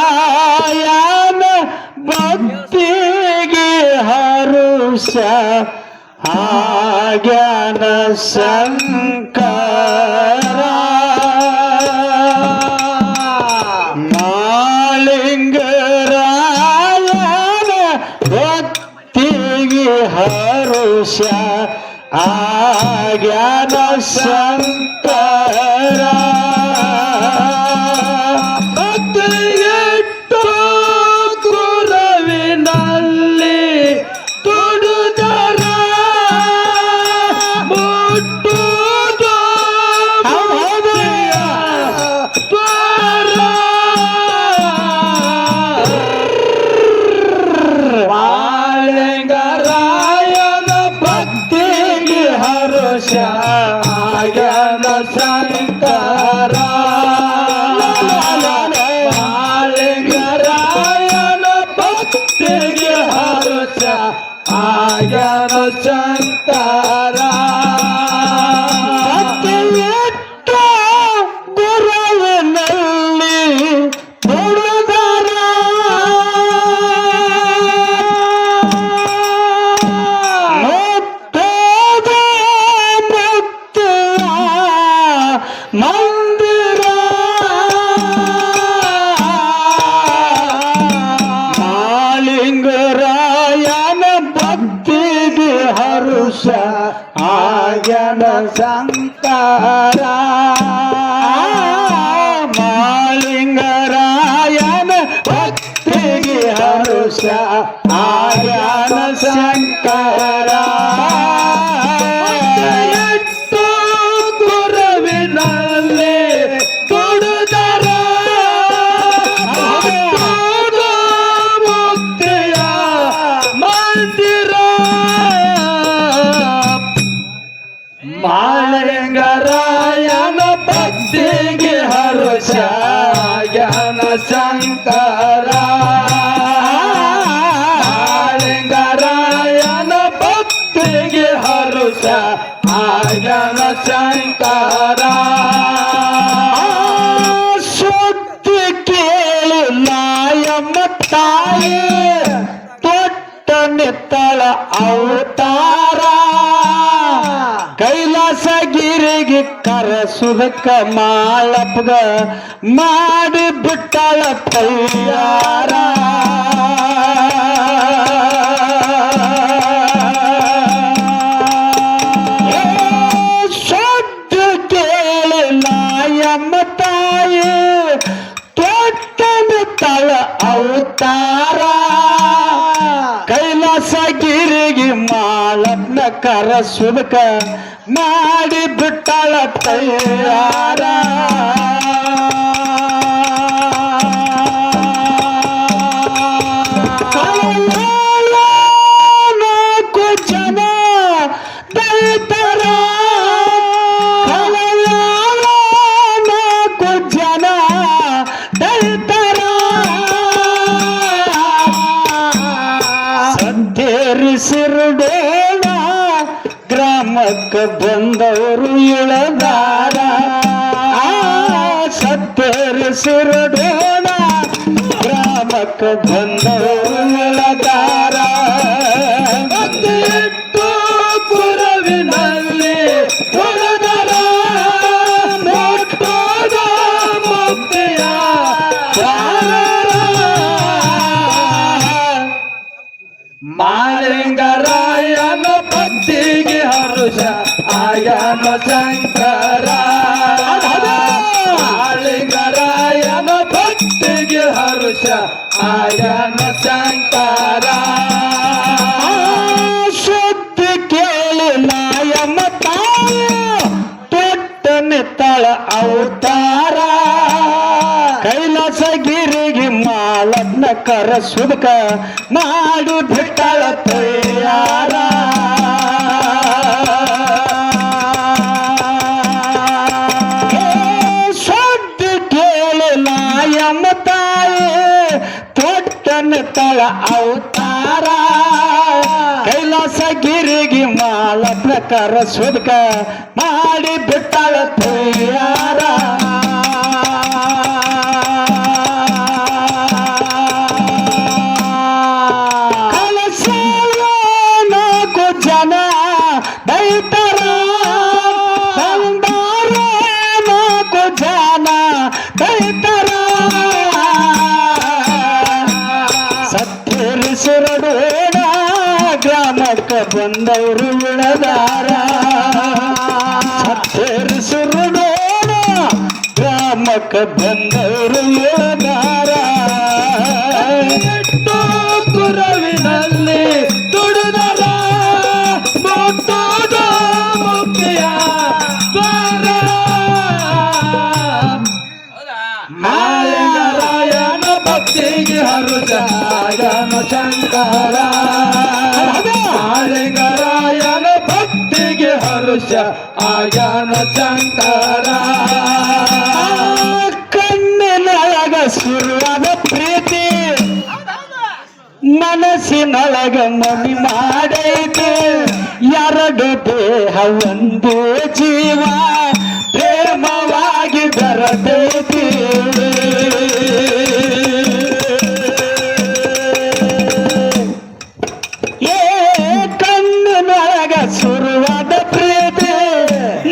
ಮಾಳಿಂಗರಾಯನ ಭಕ್ತಿಗೆ ಹರುಷ ಆಗ್ಯಾನ ಶಂಕರ ಮಾಳಿಂಗರಾಯನ ಭಕ್ತಿಗೆ ಹರುಷ ಆಗ್ಯಾನ ಶಂಕರ ಆಗ್ಯಾನ ಶಂಕರ ಮಾಳಿಂಗರಾಯನ ಭಕ್ತಿಗೆ ಹರುಷ ಆಗ್ಯಾನ ಶಂಕರ ಭಕ್ತಿಯಿಟ್ಟು ಗುರುವಿನಲ್ಲಿ ದುಡಿದರ ಮಂದಿರ ಮಾಳಿಂಗರಾಯನ ಭಕ್ತಿಗೆ ಹರುಷ ಆಗ್ಯಾನ ಶಂಕರ ಮಾಳಿಂಗರಾಯನ ಭಕ್ತಿಗೆ ಹರುಷ ಆಗ್ಯಾನ ಶಂಕರ ಮಾಳಿಂಗರಾಯನ ಭಕ್ತಿಗೆ ಹರುಷ ಆಗ್ಯಾನ ಶಂಕರ ಮಾಳಿಂಗರಾಯನ ಭಕ್ತಿಗೆ ಹರುಷ ಆಗ್ಯಾನ ಶಂಕರ ಸುದ್ದಿ ಕೇಳಿ ನಾಯಮ್ಮ ತಾಯಿ ತೊಟ್ಟ ನಿತ್ತಳ ಅವತಾರ ಕೈಲಾಸಗಿರಿಗೆ ಕರಸುದಕ್ಕ ಮಾಳಪ್ಪಗ ಮಾಡಿ ಬಿಟ್ಟಳ ತಯಾರ ಸುದ್ದಿ ಕೇಳಿ ನಾಯಮ್ಮ ತಾಯಿ ತೊಟ್ಟನ ತಳ ಅವತಾರ ಕೈಲಾಸಗಿರಿಗೆ ಮಾಳಪ್ಪನ ಕರಸುದಕ್ಕ ಮಾಡಿ ಬಿಟ್ಟಳ ತಯಾರ ನಾಲ್ಕು ಜನ ದೈತರ ನಾಲ್ಕು ಜನ ದೈತರ ಸತ್ತೇರಿಸಿರುಡೇಣ ಗ್ರಾಮಕ್ಕೆ ಬಂದವರು ಇಳದಾರ ಸತ್ತೇರಿಸಿರುಡೇಣ ಗ್ರಾಮಕ್ಕೆ ಬಂದವರು ಇಳದಾರ ಇಟ್ಟು ಗುರುವಿನಲ್ಲಿ ಹೊರದರ ಮುಟ್ಟೋದ ಮುಕ್ತಿಯ ಮಾಳಿಂಗರಾಯನ ಭಕ್ತಿಗೆ ಹರುಷ ಆಗ್ಯಾನ ಶಂಕರ ಮಾಳಿಂಗರಾಯನ ಭಕ್ತಿಗೆ ಹರುಷ ಆಗ್ಯಾನ ಶಂಕರ ಸುದ್ದಿ ಕೇಳಿ ನಾಯಮ್ಮ ತಾಯಿ ತೊಟ್ಟ ನಿತ್ತಳ ಅವತಾರ ಕೈಲಾಸಗಿರಿಗೆ ಮಾಳಪ್ಪನ ಮಾಲಪ್ಪನ ಕರ ಸುದಕ ಮಾಡಿ ಬಿಟ್ಟಳ ತಯಾರ ಸುದ್ದಿ ಕೇಳಿ ನಾಯಮ್ಮ ತಾಯಿ ತೊಟ್ಟನ ತಳ ಅವತಾರ ಕೈಲಾಸ ಗಿರಿಗೆ ಮಾಲಪ್ಪನ ಕರ ಸುದಕ ಮಾಡಿ ಬಿಟ್ಟಳ ತಯಾರ ಸತ್ತೇರಿಸಿರಡೋಣ ಗ್ರಾಮಕ್ಕೆ ಬಂದವರು ಉಳದಾರ ಸತ್ತೇರಿಸಿರಡೋಣ ಗ್ರಾಮಕ್ಕೆ ಬಂದವರು ಉಳದಾರ ಕುರವಿನಲ್ಲಿ ದುಡಿದರ ಮುಟ್ಟೋದ ಮುಕ್ತಿಯ ದ್ವಾರ ನಾರಾಯಣ ಭಕ್ತಿಗೆ ಹರುಷ ಆಯನ ಶಂಕರ ನಾರಾಯಣ ಭಕ್ತಿಗೆ ಹರುಷ ಆಯನ ಶಂಕರ ಕಣ್ಣಿನೊಳಗ ಸುರುವಾದ ಪ್ರೀತಿ ಮನಸ್ಸಿನೊಳಗ ಮನಿ ಮಾಡೈತೆ ಎರಡು ದೇಹ ಒಂದು ಜೀವ ಪ್ರೇಮವಾಗಿ ಬರತೈತಿ ಕಣ್ಣಿನೊಳಗ ಸುರುವಾದ ಪ್ರೀತಿ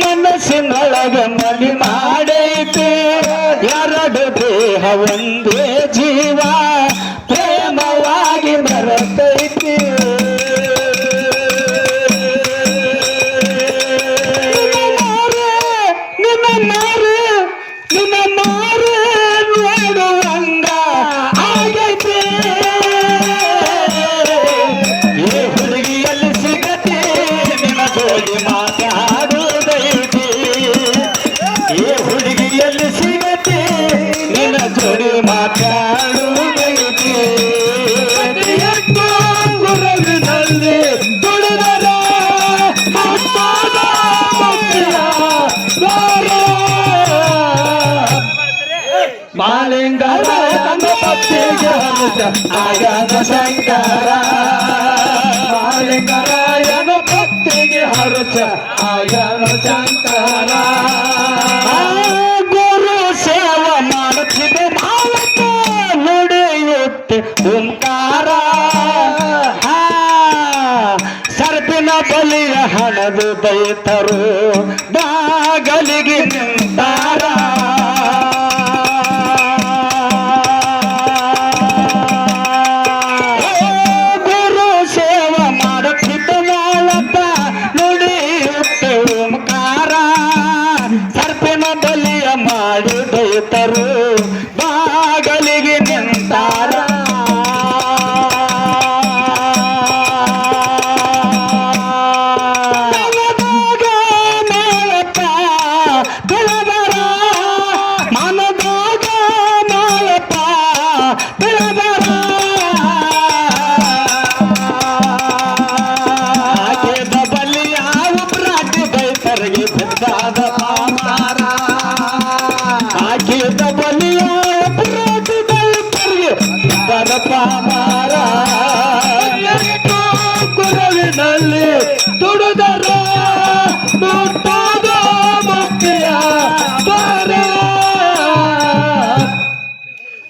ಮನಸ್ಸಿನೊಳಗ ಮನಿ ಮಾಡೈತೆ ಎರಡು ದೇಹ ಒಂದೇ ಜೀವ ಪ್ರೇಮವಾಗಿ ಬರತೈತಿ ನಿನ್ನ ಮಾರೆ ನೋಡುವಂಗ ಆಗೈತೆ ಈ ಹುಡುಗಿಯಲ್ಲಿ ಸಿಗತೆ ನಿನ್ನ ಜೋಡಿ ಮಾತಾಡುವುದೈತಿ ಈ ಹುಡುಗಿಯಲ್ಲಿ ಸಿಗತೆ ನಿನ್ನ ಜೋಡಿ ಮಾತಾಡುವುದೈತಿ ಗುರುವಿನಲ್ಲಿ ದುಡಿದರ ಮುಟ್ಟೋದ ಮುಕ್ತಿಯ ದ್ವಾರ ಮಾಲಿಂಗರ ತನ್ನ ಭಕ್ತಿಗೆ ಹರುಷ ಆಯನ ಶಂಕರ ಮಾಲಿಂಗರಾಯನ ಭಕ್ತಿಗೆ ಹರುಷ ಆಯನ ಶಂಕರ ಗುರು ಸೇವ ಮಾಡುತ್ತಿದೆ ಮಾಲಕ ನುಡಿಯುತ್ತೆ ಓಂಕಾರ ಸರ್ಪಿನ ಬಲಿಯ ಹಣದು ದೈತರು ಬಾಗಲಿಗೆ ನಿಂತಾರ ಗುರು ಸೇವ ಮಾಡುತ್ತಿದ್ದ ಮಾಲಕ ನುಡಿಯುತ್ತೆ ಓಂಕಾರ ಸರ್ಪಿನ ಬಲಿಯ ಮಾಡಿ ದೈತರು ಬಾಗಲಿಗೆ ನಿಂತಾರ ಗುರುವಿನಲ್ಲಿ ದುಡಿದರ ಮುಟ್ಟೋದ ಮುಕ್ತಿಯ ದ್ವಾರ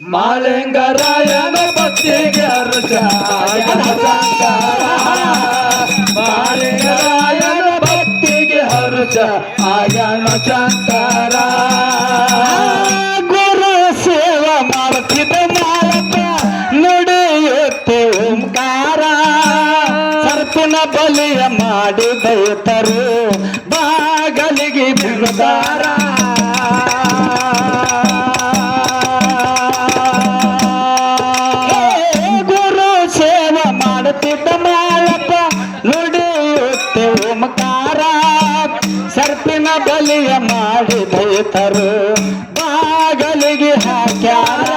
ಮಾಲಿಂಗರಾಯನ ಭಕ್ತಿಗೆ ಹರುಷ ಆಯನ ಶಂಕರ ಮಾಲಿಂಗರಾಯನ ಭಕ್ತಿಗೆ ಹರುಷ ಆಯನ ಶಂಕರ ಗುರು ಸೇವಾ ಮಾಡುತ್ತಿದ್ದ ಮಾಲಕ ನುಡಿಯುತ್ತೆ ಓಂಕಾರ ಸರ್ಪಿನ ಬಲಿಯ ಮಾಡಿ ದೈತರು ಬಾಗಲಿಗೆ ಬಿಡುತ್ತಾರ ಗುರು ಸೇವಾ ಮಾಡುತ್ತಿದ್ದ ಮಾಲಕ ನುಡಿಯುತ್ತೆ ಓಂಕಾರ ಸರ್ಪಿನ ಬಲಿಯ ಮಾಡಿ ದೈತರು ಬಾಗಲಿಗೆ ಹಾಕ್ಯಾರ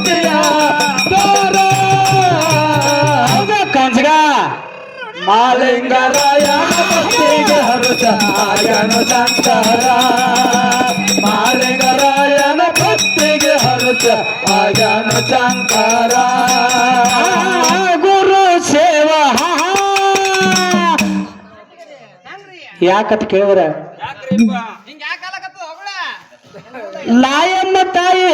ಮುಕ್ತಿಯ ತೋರ ಕಂಜಗ ಮಾಲಿಂಗರಾಯನ ಭಕ್ತಿಗೆ ಹರುಷ ಆಗ್ಯಾನ ಶಂಕರ ಮಾಲಿಂಗರಾಯನ ಭಕ್ತಿಗೆ ಹರುಷ ಆಗ್ಯಾನ ಶಂಕರ ಗುರು ಸೇವಾ ಯಾಕತ್ ಕೇಳಿದ್ರ ಲಾಯಮ್ಮ ತಾಯಿ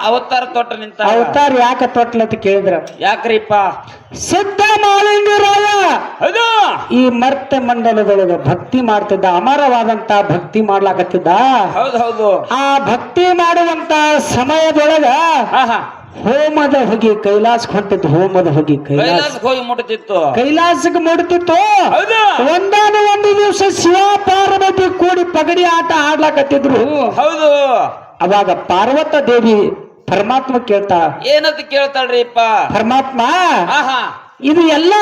ಅವತಾರ ತೊಟ್ಟ ನಿಂತ ಅವತಾರ ಯಾಕ ತೊಟ್ಲತ್ ಕೇಳಿದ್ರ ಯಾಕ್ರಿಪ್ಪ ಸಿದ್ಧ ಮಾಲಿಂಗರಾಯ ಹೌದು ಈ ಮರ್ತ ಮಂಡಲದೊಳಗ ಭಕ್ತಿ ಮಾಡ್ತಿದ್ದ ಅಮರವಾದಂತ ಭಕ್ತಿ ಮಾಡ್ಲಾಕತ್ತಿದ್ದ ಹೌದು ಹೌದು ಆ ಭಕ್ತಿ ಮಾಡುವಂತ ಸಮಯದೊಳಗ ಹೋಮದ ಹೊಗಿ ಕೈಲಾಸಕ್ಕೆ ಹೊಂಟಿದ್ದು ಹೋಮದ ಹೊಗಿ ಕೈಲಾಸಕ್ಕೆ ಹೋಗಿ ಮುಟ್ತಿತ್ತು ಕೈಲಾಸಕ್ಕೆ ಮುಡ್ತಿತ್ತು ಹೌದು ಒಂದಾನ ಒಂದು ದಿವಸ ಶಿವ ಪಾರ್ವತಿ ಕೂಡಿ ಪಗಡಿ ಆಟ ಆಡ್ಲಾಕತ್ತಿದ್ರು ಹೌದು ಅವಾಗ ಪಾರ್ವತ ದೇವಿ ಪರಮಾತ್ಮ ಕೇಳ್ತಾ ಏನಂತ ಕೇಳ್ತಾಳ್ರಿಪ್ಪ ಪರಮಾತ್ಮ ಆಹಾ ಇದು ಎಲ್ಲ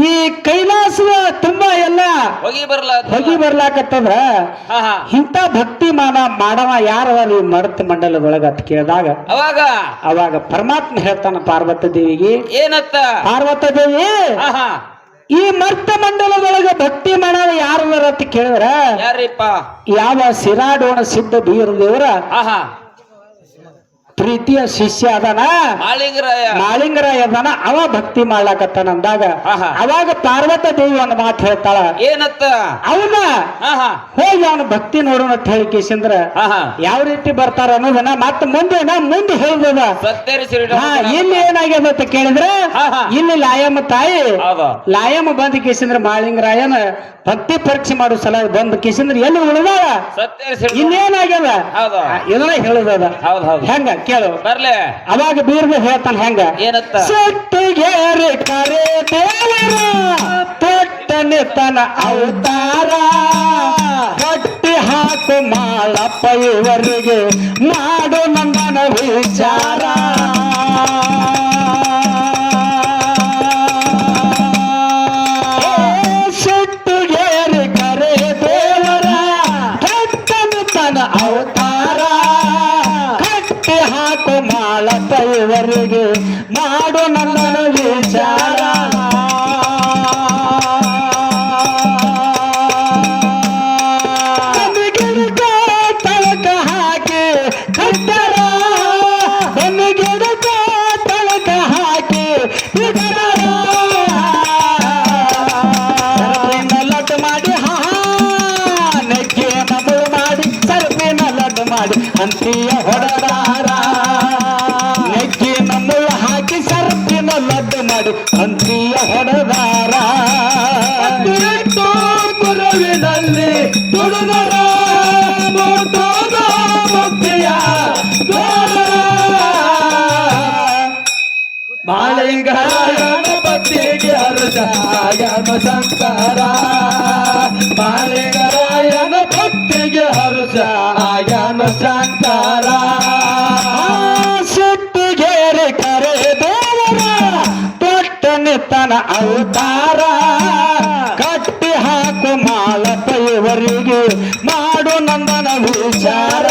ಈ ಕೈಲಾಸದ ತುಂಬಾ ಎಲ್ಲ ಹೋಗಿ ಬರ್ಲಾಕತ್ತದ್ರ ಇಂಥ ಭಕ್ತಿ ಮಾಡವ ಯಾರವ ನೀವು ಮರ್ತ ಮಂಡಲದೊಳಗ ಅಂತ ಕೇಳಿದಾಗ ಅವಾಗ ಪರಮಾತ್ಮ ಹೇಳ್ತಾನ ಪಾರ್ವತ ದೇವಿಗೆ ಏನತ್ತ ಪಾರ್ವತ ದೇವಿ ಈ ಮರ್ತ ಮಂಡಲದೊಳಗ ಭಕ್ತಿ ಮಾಡವ ಯಾರವರ ಅಂತ ಕೇಳಿದ್ರ ಯಾರಿಪ್ಪ ಯಾವ ಸಿರಾಡೋಣ ಸಿದ್ಧ ಬೀರ ದೇವರ ಪ್ರೀತಿಯ ಶಿಷ್ಯ ಅದಾನ ಮಾಳಿಂಗರಾಯ ಅದಾನ ಅವ ಭಕ್ತಿ ಮಾಡ್ಲಾಕತ್ತಾನ ಅಂದಾಗ ಅವಾಗ ಪಾರ್ವತ ದೇವಿ ಒಂದು ಮಾತು ಹೇಳ್ತಾಳ ಏನತ್ತ ಅವನ ಹೋಗಿ ಅವನ ಭಕ್ತಿ ನೋಡೋಣ ಅಂತ ಹೇಳಿ ಕೇಸಂದ್ರ ಯಾವ ರೀತಿ ಬರ್ತಾರ ಅನ್ನೋದನ್ನ ಮತ್ತ ಮುಂದೆ ಹೇಳ್ಬೋದ ಇಲ್ಲಿ ಏನಾಗ್ಯದ ಅಂತ ಕೇಳಿದ್ರೆ ಇಲ್ಲಿ ಲಾಯಮ್ಮ ತಾಯಿ ಲಾಯಮ್ಮ ಬಂದ ಕೇಸಂದ್ರ ಮಾಳಿಂಗರಾಯನ ಭಕ್ತಿ ಪರೀಕ್ಷೆ ಮಾಡೋ ಸಲ ಬಂದ ಕೇಸಂದ್ರ ಎಲ್ಲಿ ಉಳಿದಾಳ ಇನ್ನೇನಾಗ್ಯದ ಇದನ್ನ ಹೇಳುದ ಹೆಂಗ ಕೇಳು ಬರ್ಲೆ ಅವಾಗ ಬೀರ್ಗ ಹೇಳ್ತಾನ ಹೆಂಗ ಏನತ್ತ ಸಟ್ಟಿಗೇರಿ ಕರೆ ದೇವರ ತೊಟ್ಟನೆ ತನ ಅವತಾರ ಕಟ್ಟಿ ಹಾಕು ಮಾಳಪ್ಪ ಇವರಿಗೆ ಮಾಡು ನಂದನ ವಿಚಾರ ಸಟ್ಟಿಗೇರಿ ಕರೆ ದೇವರ ತೊಟ್ಟನೆ ತನ ಅವತಾರ ಹಾಕು ಮಾಳಪ್ಪ ಇವರಿಗೆ ಮಾಡು ನನ್ನ ವಿಚಾರ ಗಿಡಕ ತಳಕ ಹಾಕಿ ಕಟ್ಟರ ಗಿಡಕ ತಳಕ ಹಾಕಿ ಲಡ್ಡು ಮಾಡಿ ನೆಗ್ಗೆ ನಮಳು ಮಾಡಿ ಸರ್ಪಿನ ಲಡ್ಡು ಮಾಡಿ ಅಂತೀಯ ಹೊಡೆದಾರ ನೆಗ್ಗೆ ನಮ್ಮಳು ಹಾಕಿ ಸರ್ಪಿನ ಲಡ್ಡು ಮಾಡಿ ಅಂತೀಯ ಹೊಡೆದಾರ ಗುರುವಿನಲ್ಲಿ ದುಡಿದರ ಮುಕ್ತಿಯ ಮಾಳಿಂಗರಾಯನ ಭಕ್ತಿಗೆ ಹರುಷ ಆಗ್ಯಾನ ಶಂಕರ ಮಾಳಿಂಗರಾಯನ ಭಕ್ತಿಗೆ ಹರುಷ ಆಗ್ಯಾನ ಶಂಕರ ಸುಟ್ಟಿಗೇರಿ ಕರೆ ದೇವರ ತೊಟ್ಟನೆ ತನ ಅವತಾರ ಕಟ್ಟಿ ಹಾಕು ಮಾಳಪ್ಪ ಇವರಿಗೆ ಮಾಡು ನಂದನ ವಿಚಾರ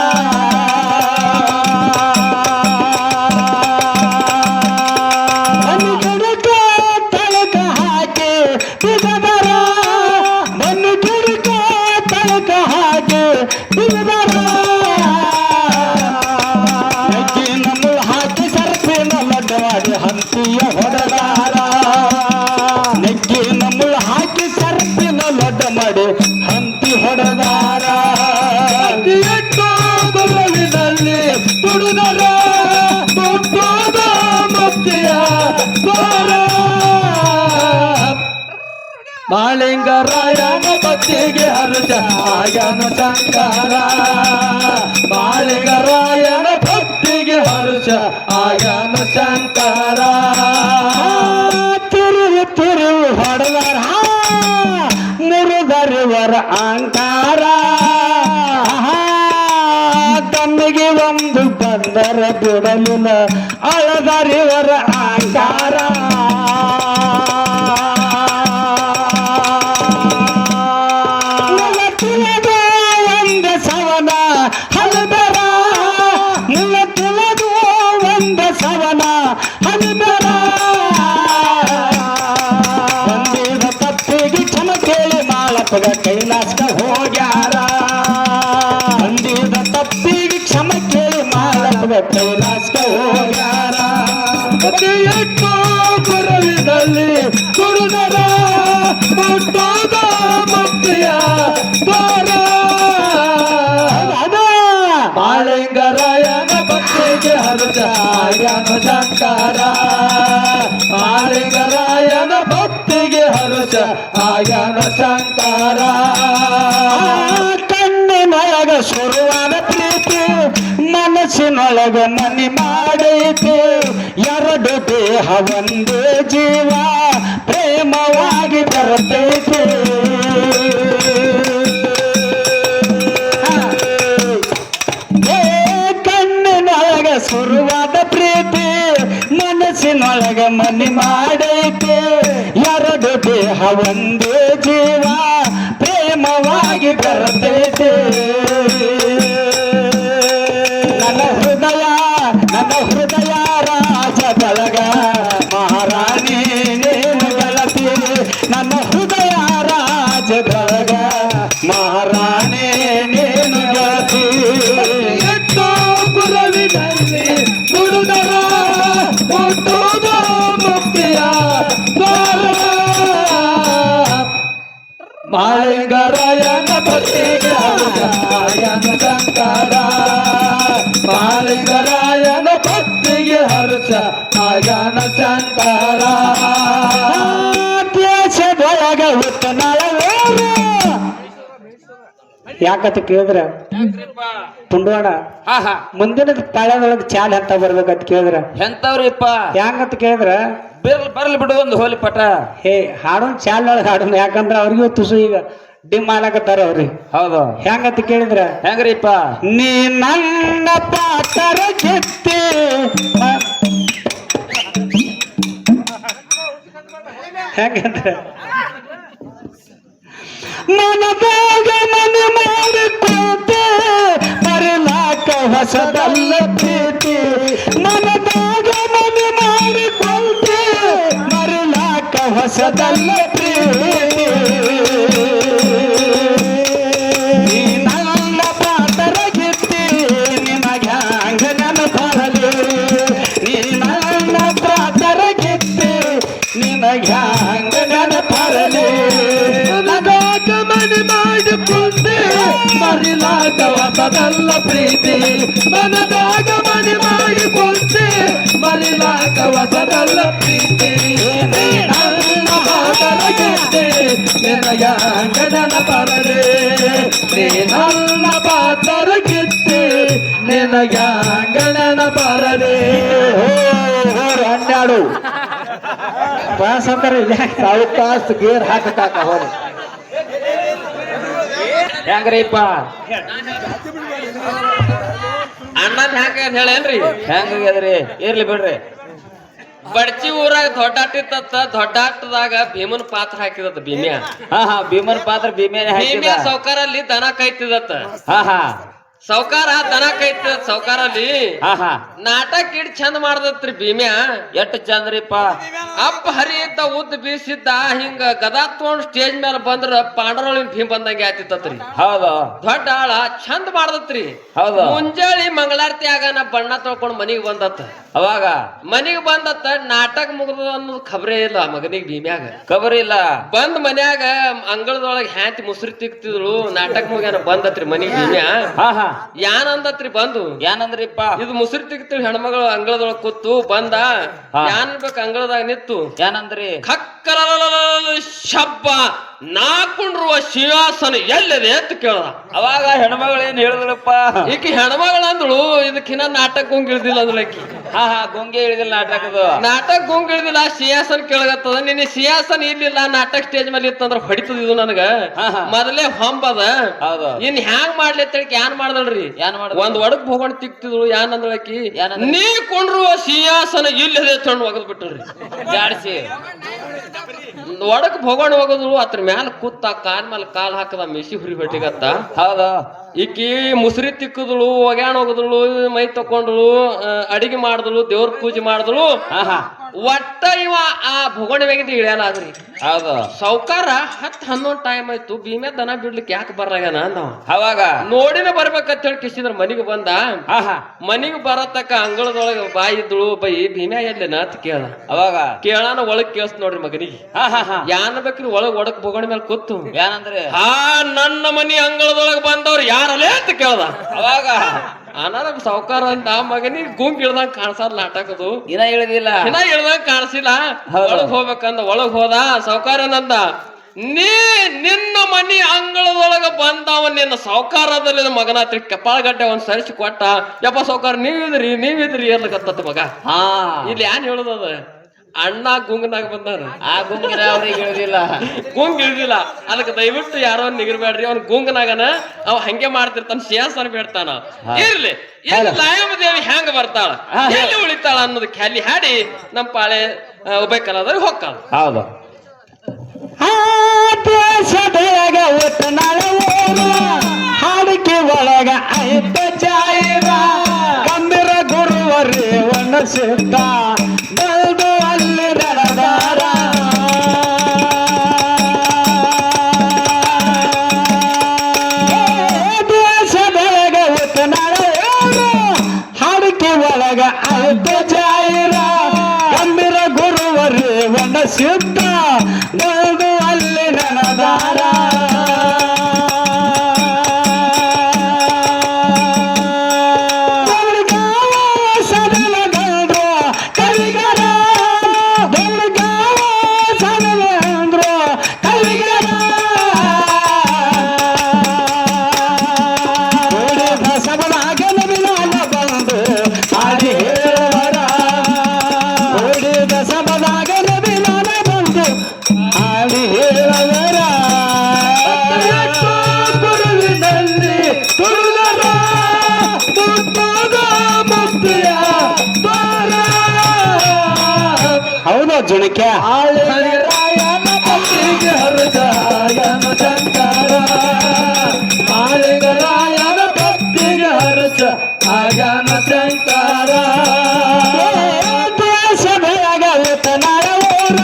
ತಳಕ ಹಾಕಿ ಬಿದರ ಮಣ್ಣು ಗಿಡಕ ತಳಕ ಹಾಕಿ ಬಿದರ ನಮ್ಮಳು ಹಾಕಿ ಸರ್ಪಿನ ಲಡ್ಡು ಮಾಡಿ ಹಂತಿಯ ಹೊಡೆದಾರ ನೆಗ್ಗಿ ನಮ್ಮಳು ಹಾಕಿ ಸರ್ಪಿನ ಲಡ್ಡು ಮಾಡಿ ಹಂತಿ ಹೊಡೆದಾರ ಗುರುವಿನಲ್ಲಿ ದುಡಿದರ ಮುಕ್ತಿಯ ಮಾಳಿಂಗರಾಯನ ಭಕ್ತಿಗೆ ಹರುಷ ಆಗ್ಯಾನ ಶಂಕರ ಮಾಳಿಂಗರಾಯನ ಭಕ್ತಿಗೆ ಹರುಷ ಆಗ್ಯಾನ ಶಂಕರ ತಿರುವು ಹೊಡೆದಾರ ಮುರುದರಿವರ ಅಹಂಕಾರ ತನ್ನಿಗೆ ಒಂದು ಬಂದರ ಬಿಡಲಿಲ್ಲ ಅಳದರಿವರ ಅಹಂಕಾರ ಒಂದು ಸವನ ಹಲದರ ಮುಲ ತುಳದು ಹರಿಬೇಡ ಬಂದಿದ ತಪ್ಪಿಗೆ ಕ್ಷಮ ಕೇಳಿ ಮಾಳಪ್ಪಗ ಕೈಲಾಸಕ ಹೋಗ್ಯಾರ ಬಂದಿದ ತಪ್ಪಿಗೆ ಕ್ಷಮ ಕೇಳಿ ಮಾಳಪ್ಪಗ ಕೈಲಾಸಕ ಹೋಗ್ಯಾರ ಎಷ್ಟೋ ಗುರುವಿನಲ್ಲಿ ಗುರುದರ ಹುಟ್ಟೋದ ಮುಕ್ತಿಯ ದ್ವಾರ ಮಾಳಿಂಗರಾಯನ ಭಕ್ತಿಗೆ ಹರುಷ ಆಗ್ಯಾನ ಶಂಕರ ಮಾಳಿಂಗರಾಯನ ಭಕ್ತಿಗೆ ಹರುಷ ಆಗ್ಯಾನ ಶಂಕರ ಕಣ್ಣಿನೊಳಗ ಶುರುವಾದ ಪ್ರೀತಿ ಮನಸ್ಸಿನೊಳಗ ಮನಿ ಮಾಡೈತಿ ಎರಡು ದೇಹ ಒಂದೇ ಜೀವ ಪ್ರೇಮವಾಗಿ ಬರ್ತೈತಿ ಕಣ್ಣಿನೊಳಗ ಶುರುವಾದ ಪ್ರೀತಿ ಮನಸ್ಸಿನೊಳಗ ಮನಿ ಮಾಡೈತಿ ಎರಡು ದೇಹ ಒಂದೇ ಜೀವ ಪ್ರೇಮವಾಗಿ ಬರ್ತೈತಿ ನನ್ನ ಹೃದಯ ರಾಜ ಬಳಗ ಮಹಾರಾಣಿ ನೀನು ಗೆಳತಿ ನನ್ನ ಹೃದಯ ರಾಜ ಬಳಗ ಮಹಾರಾಣಿ ನೀನು ಗೆಳತಿ ಎಷ್ಟೋ ಗುರುವಿನಲ್ಲಿ ಗುರುದರ ಹುಟ್ಟೋದ ಮುಕ್ತಿಯ ದ್ವಾರ ಮಾಳಿಂಗರಾಯನ ಭಕ್ತಿಗೆ ಹರುಷ ಆಗ್ಯಾನ ಶಂಕರ ಮಾಳಿಂಗರಾಯನ ಭಕ್ತಿಗೆ ಹರುಷ ಆಗ್ಯಾನ ಶಂಕರ ದೇಶದೊಳಗ ಉತ್ತನಳವೇರು ಯಾಕಂತ ಕೇಳಿದ್ರ ತುಂಡೋಣ ಮುಂದಿನ ಪಾಳ್ಯದೊಳಗ ಚಾಲ್ ಅಂತ ಬರ್ಬೇಕಂತ ಕೇಳಿದ್ರ ಎಂತವ್ರಿಪ್ಪ ಹೆಂಗಂತ ಕೇಳಿದ್ರ ಬರ್ಲಿ ಬಿಡು ಒಂದು ಹೋಲಿ ಪಟ ಹೇ ಹಾಡೋನ್ ಚಾಲ್ ಒಳಗ ಹಾಡೋಣ ಯಾಕಂದ್ರ ಅವ್ರಿಗೂ ತುಸು ಈಗ ಡಿಮ್ ಮಾಡ್ಲಕತ್ತಾರ ಅವ್ರಿಗೆ ಹೌದು ಹೆಂಗಂತ ಕೇಳಿದ್ರ ಹೆಂಗ್ರಿಪ್ಪ ನೀ ನನ್ನ ಪಾತರ ಗೆತ್ತಿ ಹೆಂಗಂದ್ರ ಮನದಾಗ ಮನೆ ಮಾಡಿಕೋತೆ ಬರಲಾಕ ಹೊಸದಲ್ಲ ಪ್ರೀತಿ ಮನದಾಗ ಮನೆ ಮಾಡಿಕೋತೆ ಬರಲಾಕ ಹೊಸದಲ್ಲ ಪ್ರೀತಿ ನೀ ನನ್ನ ಪಾತರ ಗೆತ್ತಿ ನಿನಗೆ ಹಂಗ ನನ್ನ ಬರಲಿ ನೀ ನನ್ನ ಪಾತರ ಗೆತ್ತಿ ನಿನಗೆ ಹಂಗ ನನ್ನ ಬರಲಿ ನನಗಾಗ ಮನೆ ಮಾಡಿಕೊಂಡೆ ಮರಿಲಾಗ ಹೊಸದಲ್ಲ ಪ್ರೀತಿ ಮನದಾಗ ಮನೆ ಮಾಡಿಕೊಂಡೆ ಮರಿಲಾಗ ಹೊಸದಲ್ಲ ಪ್ರೀತಿ ನನ್ನ ಪಾದರ ಗೆದ್ದೆ ನಿನಗ ಅಂಗಡನ ಬರದೆ ನೀ ನನ್ನ ಪಾದರ ಗೆದ್ದೆ ನಿನಗ ಅಂಗಡನ ಬರದೆ ಹನ್ನೆರಡು ಬಾಸಂತರ ಸಾವಕಾಶ ಗೇರ್ ಹಾಕಕಾಕ ಹೋರಿ ಹೆಂಗ್ರಿಪ್ಪ ಅಣ್ಣನ್ ಹೆಂಗ ಹೇಳೇನ್ರಿ ಹೆಂಗ್ರಿ ಇರ್ಲಿ ಬಿಡ್ರಿ ಬಡ್ಚಿ ಊರಾಗ ದೊಡ್ಡಾಟಿತ್ತ ದೊಡ್ಡಾಟದಾಗ ಭೀಮನ್ ಪಾತ್ರ ಹಾಕಿದತ್ತ ಭೀಮ್ಯಾ ಭೀಮನ್ ಪಾತ್ರ ಭೀಮ್ಯಾ ಸೌಕಾರಲ್ಲಿ ದನ ಕೈತಿದತ್ತ ಸೌಕಾರ ದನ ಕೈತ ಸೌಕಾರಲ್ಲಿ ನಾಟಕ ಇಡ್ ಚಂದ ಮಾಡ್ದತ್ರಿ ಭೀಮ್ಯಾ ಎಷ್ಟ್ ಚಂದ್ರಿಪ್ಪ ಅಪ್ಪ ಹರಿ ಇದ್ದ ಉದ್ದ ಬೀಸಿದ್ದ ಹಿಂಗ ಗದಾ ತಗೊಂಡ್ ಸ್ಟೇಜ್ ಮೇಲೆ ಬಂದ್ರ ಪಾಂಡರೊಳಗಿನ ಭೀಮ್ ಬಂದಂಗೆ ಆತಿತ್ತತ್ರಿ ಹೌದು ದೊಡ್ಡ ಆಳ ಚಂದ ಮಾಡ್ದತ್ರಿ ಹೌದು ಮುಂಜಾಳಿ ಮಂಗಳಾರತಿ ಆಗಾನ ಬಣ್ಣ ತೊಳ್ಕೊಂಡ್ ಮನಿಗ್ ಬಂದತ್ತ ಅವಾಗ ಮನಿಗ್ ಬಂದತ್ತ ನಾಟಕ ಮುಗ್ದ ಅನ್ನೋದು ಖಬರೇ ಇಲ್ಲ ಮಗನಿಗೆ ಭೀಮ್ಯಾಗ ಖಬರ್ ಇಲ್ಲ ಬಂದ್ ಮನ್ಯಾಗ ಅಂಗಳದೊಳಗ ಹ್ಯಾಂತಿ ಮುಸ್ರಿ ತಿಕ್ತಿದ್ರು ನಾಟಕ ಮುಗ್ಯಾನ ಬಂದತ್ರಿ ಮನಿಗ್ ಭೀಮ್ಯಾ ಯಾನ್ ಅಂದತ್ರಿ ಬಂದು ಏನಂದ್ರಿಪ್ಪ ಇದು ಮುಸ್ರಿ ತಿಕ್ತಿಳಿ ಹೆಣ್ಮಗಳು ಅಂಗಳದೊಳಗ ಕೂತು ಬಂದ ಯಾನ್ ಬೇಕು ಅಂಗಳದಾಗ ನಿತ್ತು ಏನಂದ್ರಿ ಖಕ್ಕರ ಶಬ್ಬ ನಾಕುಂಡ್ರುವ ಶಿವಾಸನ ಎಲ್ಲದೆ ಅಂತ ಕೇಳ್ದ ಅವಾಗ ಹೆಣ್ಮಗಳು ಏನ್ ಹೇಳಿದ್ರಪ್ಪ ಈಕಿ ಹೆಣ್ಮಗಳ ಅಂದಳು ಇದಕ್ಕಿನ್ನ ನಾಟಕ ಗುಂಗ್ ಇಳ್ದಿಲ್ಲ ಅಂದ್ಲಕ್ಕಿ ಗುಂಗೆ ಇಳಿದಿಲ್ಲ ನಾಟಕ ಗುಂಗ್ ಇಳ್ದಿಲ್ಲ ಸಿಂಹಾಸನ ಕೇಳಗತ್ತದ ನಿನ್ನ ಸಿಂಹಾಸನ ಇರ್ಲಿಲ್ಲ ನಾಟಕ ಸ್ಟೇಜ್ ಮೇಲೆ ಇತ್ತಂದ್ರ ಹೊಡಿತದ ಇದು ನನಗ ಮೊದಲೇ ಹೊಂಬದ ಇನ್ ಹ್ಯಾಂಗ್ ಮಾಡ್ಲಿ ಅಂತೇಳಿ ಯಾನ್ ಮಾಡ್ದಳ್ರಿ ಒಂದ್ ಒಡಕ್ ಹೋಗೊಂಡ್ ತಿಕ್ತಿದ್ರು ಯಾನ್ ಅಂದ್ಳಕಿ ನೀ ಕೊಂಡ್ರುವ ಸಿಂಹಾಸನ ಇಲ್ಲದೆ ತಂದು ಒಗದ್ ಬಿಟ್ಟಲ್ರಿ ಜಾಡ್ಸಿ ಒಡಕ್ ಭೋಗೋಣ ಹೋಗೋದಳು ಅದ್ರ ಮ್ಯಾಲ ಕೂತ ಕಾಲ್ ಮೇಲೆ ಕಾಲ್ ಹಾಕದ ಮಿಸಿ ಹುರಿ ಹೊಟ್ಟಿಗತ್ತ. ಹೌದು. ಈಕಿ ಮುಸ್ರಿ ತಿಕ್ಕದಳು, ಒಗ್ಯಾಣ ಹೋಗದಳು, ಮೈ ತಕೊಂಡಳು, ಅಡಿಗೆ ಮಾಡಿದಳು, ದೇವ್ರ ಪೂಜೆ ಮಾಡಿದಳು. ಒಟ್ಟ ಇವ ಆ ಭೋಗೋಣ ಮ್ಯಾಗಿಂದ ಇಳ್ಯಾಲಾದ್ರಿ. ಹೌದು. ಸೌಕಾರ 10-11 ಟೈಮ್ ಆಯ್ತು, ಭೀಮೆ ದನ ಬಿಡ್ಲಿಕ್ಕೆ ಯಾಕೆ ಬರ್ಲಾಗ್ಯಾನ ಅಂದ. ಅವಾಗ ನೋಡಿನ ಬರ್ಬೇಕಂತ ಹೇಳಿ ಕಿಸಿದ್ರ ಮನಿಗೆ ಬಂದ. ಮನಿಗೆ ಬರತಕ್ಕ ಅಂಗಳದೊಳಗ ಬಾಯಿ ಇದ್ದಳು. ಬೈ ಭೀಮ್ಯಾ ಎಲ್ಲೇನ ಅಂತ ಕೇಳ. ಅವಾಗ ಕೇಳಾನ ಒಳಗ್ ಕೇಳ್ಸ್ ನೋಡ್ರಿ ಮಗನಿಗೆ. ಯಾನ ಬೇಕ್ರಿ ಒಳಗ್ ಒಡಕ್ ಭೋಗೋಣ ಮೇಲೆ ಕೂತು ಏನಂದ್ರೆ ನನ್ನ ಮನಿ ಅಂಗಳದೊಳಗ ಬಂದವ್ರು ಯಾರಲ್ಲೇ ಅಂತ ಕೇಳ್ದ. ಅವಾಗ ಅನಾರ ಸಾವುಕಾರ ಅಂತ ಮಗನಿಗೆ ಗುಂಗ್ ಇಳ್ದಂಗ ಕಾಣಿಸಲ್ಲ ನಾಟಕದು. ಇನ್ನ ಹೇಳಿದಿಲ್ಲ, ಇನ್ನ ಇಳ್ದಂಗ ಕಾಣಿಸಿಲ್ಲ. ಒಳಗ್ ಹೋಗ್ಬೇಕಂದ ಒಳಗ್ ಹೋದ. ಸಾವುಕಾರನಂದ, ನಿನ್ನ ಮನಿ ಅಂಗಳದೊಳಗ ಬಂದವ ನಿನ್ನ ಸಾವುಕಾರದಲ್ಲಿ ಮಗನ ಕಪಾಳಗಡ್ಡೆ ಒಂದ್ ಸರಿಸಿ ಕೊಟ್ಟ. ಯಪ್ಪ ಸಾವುಕಾರ ನೀವಿದ್ರಿ ಏರ್ಲಕತ್ತ ಮಗ. ಇಲ್ಲಿ ಏನ್ ಹೇಳುದದ, ಅಣ್ಣ ಗುಂಗನಾಗ ಬಂದಾರ. ಆ ಗುಂಗಿನ ಅವ್ರಿಗೆ ಹೇಳಿದಿಲ್ಲ, ಗುಂಗ್ ಇಳಿದಿಲ್ಲ. ಅದಕ್ಕೆ ದಯವಿಟ್ಟು ಯಾರೋ ನಿಗಿರ್ಬೇಡ್ರಿ. ಅವ್ನ ಗುಂಗನಾಗನ ಅವ ಹಂಗೆ ಮಾಡ್ತಿರ್ತಾನ, ಶೇಸನ್ ಬೇಡ್ತಾನ. ಇರ್ಲಿ ಲಾಯಮದೇವಿ ಹೆಂಗ ಬರ್ತಾಳ, ಎಲ್ಲಿ ಉಳಿತಾಳ ಅನ್ನೋದು ಖ್ಯಾಲಿ ಹಾಡಿ ನಮ್ಮ ಪಾಳೆ ಉಭಯಕಲಾದವ್ರಿಗೆ ಹೊಕ್ಕಾಳ. ಹೌದು. ದೇಶದೊಳಗ ಒತ್ತನಾಳ ಹಾಡಿಕೆ ಒಳಗ ಐತ ಜಾಯಿರ ಗಂಭೀರ ಗುರುವರೇ ಒಣಸಿದ್ದ ಬಲ್ದು ಅಲ್ಲಿ ನಡೆದಾರ. ದೇಶದೊಳಗ ಒತ್ತನಾಳ ಹಾಡಿಕೆ ಒಳಗ ಐತ ಜಾಯಿರ ಗಂಭೀರ ಗುರುವರೇ ಒಣಸಿದ್ದ ಬಲ್ದು ಅಲ್ಲಿ ನನದಾರ. ಸದಲಗಂದ್ರು ಕವಿಗರ ಸದಲಂದ್ರು ಕವಿಗರ ಸಬಲಾಗ ನವಿಲಾನ ಬಂದು ಹಾಡಿ ಹೇಳುವರ. ಓಡಿದ ಸಬಲಾಗ ನವಿಲಾನ ಬಂದು ಹಾಡಿ ಹೇಳುವರ. ಗುರುವಿನಲ್ಲಿ ಗುರುದರ ಮುತ್ತದ ಮುಕ್ತಿಯ ದ್ವಾರ. ಹೌದು ಜುಣಿಕೆ ರಾಯನ ಭಕ್ತಿಗೆ ಹರ್ಷಾಯನ ಶಂಕರ. ರಾಯನ ಭಕ್ತಿಗೆ ಹರ್ಷ ಆಯನ ಶಂಕರ. ದೇಶದೊಳಗ ಉತ್ತನಾಳ ಊರ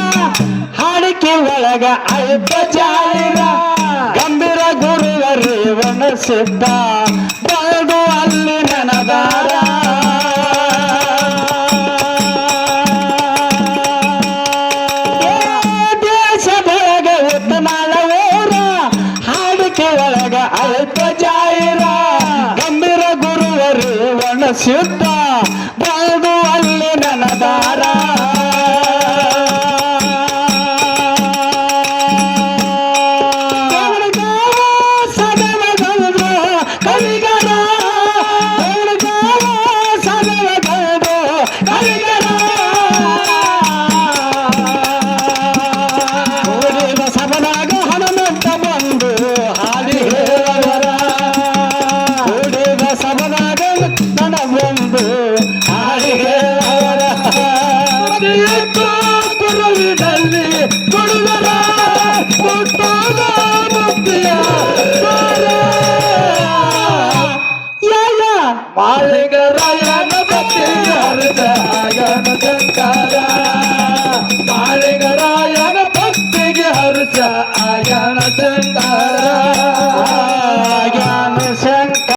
ಹಾಡಿಕೆ ಒಳಗ ಐತ ಜಾಯಿರ ಗಂಭೀರ ಗುರುವರೇ ಒಣಸಿದ್ದ ಬಲ್ದು ಅಲ್ಲಿ ನನದಾರ. ದೇಶದೊಳಗ ಉತ್ತನಾಳ ಊರ ಹಾಡಿಕೆ ಒಳಗ ಐತ ಜಾಯಿರ ಗಂಭೀರ ಗುರುವರೇ ಒಣಸಿದ್ದ ಬಲ್ದು ಅಲ್ಲಿ ನನದಾರ. ಕವಿಗರ ಸದಲಗಂದ್ರು ಕವಿಗರ ಓಡಿದ ಸಬಲಾಗ ಹನುಮಂತ ಬಂದು ಹಾಡಿ ಹೇಳುವರ. ಓಡಿದ ಸಬಲಾಗ ನನ ಬಂದು ಹಾಡಿ ಹೇಳುವರ. ಗುರುವಿನಲ್ಲಿ ಗುರುವರ ಮುತ್ತದ ಮುಕ್ತಿಯ ದ್ವಾರ. ಮಾಳಿಗರಾಯನ ಭಕ್ತಿಗೆ ಹರ್ಷಾಯನ ಶಂಕರ. ಮಾಳಿಗರಾಯನ ಭಕ್ತಿಗೆ ಹರ್ಷ ಆಯನ ಶಂಕರ.